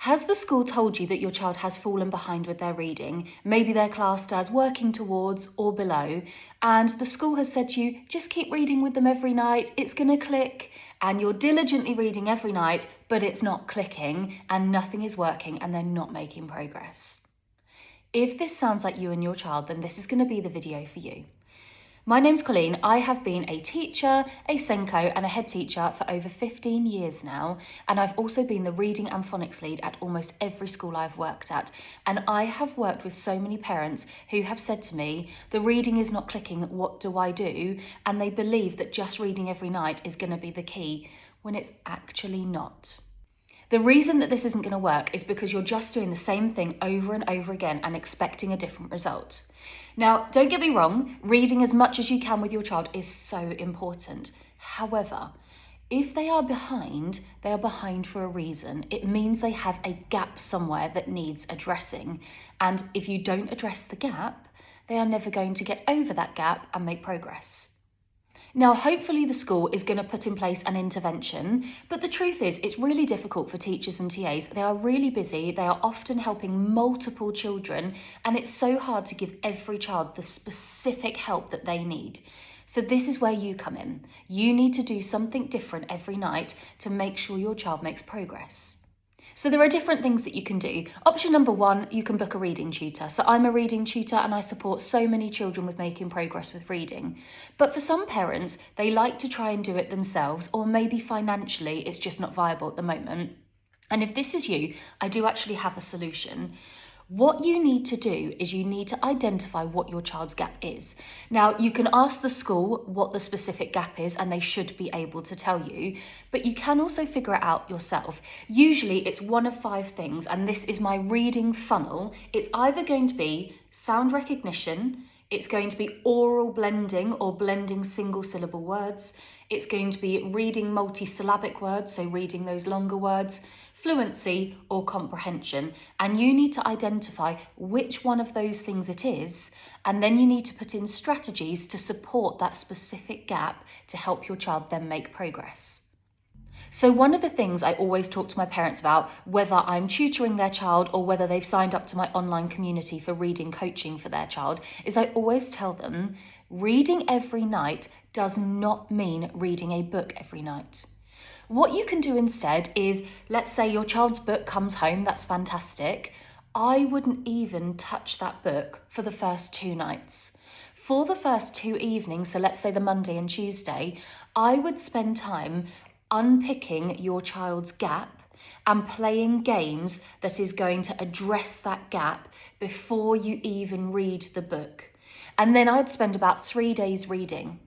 Has the school told you that your child has fallen behind with their reading? Maybe they're classed as working towards or below, and the school has said to you, just keep reading with them every night, it's going to click, and you're diligently reading every night, but it's not clicking and nothing is working and they're not making progress. If this sounds like you and your child, then this is going to be the video for you. My name's Colleen. I have been a teacher, a SENCO and a head teacher for over 15 years now, and I've also been the reading and phonics lead at almost every school I've worked at. And I have worked with so many parents who have said to me, the reading is not clicking, what do I do? And they believe that just reading every night is going to be the key, when it's actually not. The reason that this isn't going to work is because you're just doing the same thing over and over again and expecting a different result. Now, don't get me wrong, reading as much as you can with your child is so important. However, if they are behind for a reason. It means they have a gap somewhere that needs addressing. And if you don't address the gap, they are never going to get over that gap and make progress. Now, hopefully the school is going to put in place an intervention, but the truth is it's really difficult for teachers and TAs. They are really busy, they are often helping multiple children, and it's so hard to give every child the specific help that they need. So this is where you come in. You need to do something different every night to make sure your child makes progress. So there are different things that you can do. Option number one, you can book a reading tutor. So I'm a reading tutor and I support so many children with making progress with reading. But for some parents, they like to try and do it themselves, or maybe financially it's just not viable at the moment. And if this is you, I do actually have a solution. What you need to do is you need to identify what your child's gap is. Now, you can ask the school what the specific gap is and they should be able to tell you, but you can also figure it out yourself. Usually it's one of 5 things, and this is my reading funnel. It's either going to be sound recognition, it's going to be oral blending or blending single syllable words, it's going to be reading multi-syllabic words, so reading those longer words, fluency or comprehension. And you need to identify which one of those things it is, and then you need to put in strategies to support that specific gap to help your child then make progress. So one of the things I always talk to my parents about, whether I'm tutoring their child or whether they've signed up to my online community for reading coaching for their child, is I always tell them reading every night does not mean reading a book every night. What you can do instead is, let's say your child's book comes home, that's fantastic. I wouldn't even touch that book for the first 2 nights. For the first 2 evenings, so let's say the Monday and Tuesday, I would spend time unpicking your child's gap and playing games that is going to address that gap before you even read the book. And then I'd spend about 3 days reading.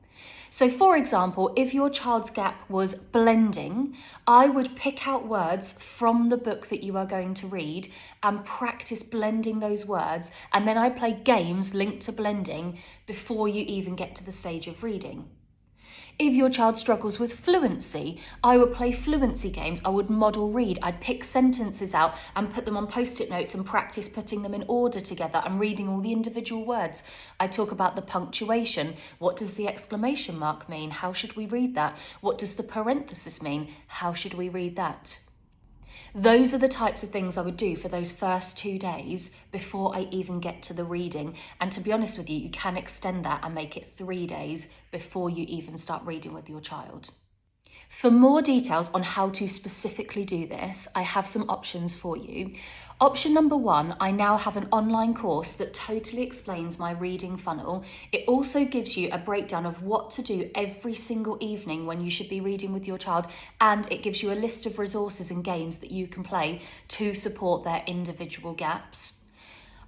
So for example, if your child's gap was blending, I would pick out words from the book that you are going to read and practice blending those words. And then I play games linked to blending before you even get to the stage of reading. If your child struggles with fluency, I would play fluency games. I would model read. I'd pick sentences out and put them on post-it notes and practice putting them in order together and reading all the individual words. I talk about the punctuation. What does the exclamation mark mean? How should we read that? What does the parenthesis mean? How should we read that? Those are the types of things I would do for those first 2 days before I even get to the reading. And to be honest with you, you can extend that and make it 3 days before you even start reading with your child. For more details on how to specifically do this, I have some options for you. Option number 1, I now have an online course that totally explains my reading funnel. It also gives you a breakdown of what to do every single evening when you should be reading with your child, and it gives you a list of resources and games that you can play to support their individual gaps.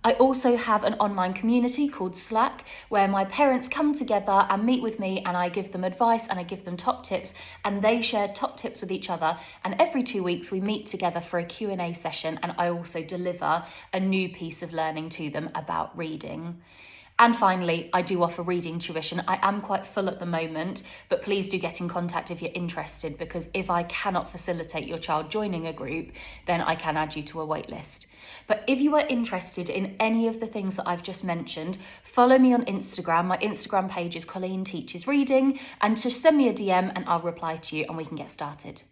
I also have an online community called Slack where my parents come together and meet with me, and I give them advice and I give them top tips, and they share top tips with each other. And every 2 weeks we meet together for a Q&A session, and I also deliver a new piece of learning to them about reading. And finally, I do offer reading tuition. I am quite full at the moment, but please do get in contact if you're interested, because if I cannot facilitate your child joining a group, then I can add you to a wait list. But if you are interested in any of the things that I've just mentioned, follow me on Instagram. My Instagram page is Colleen Teaches Reading, and just send me a DM and I'll reply to you and we can get started.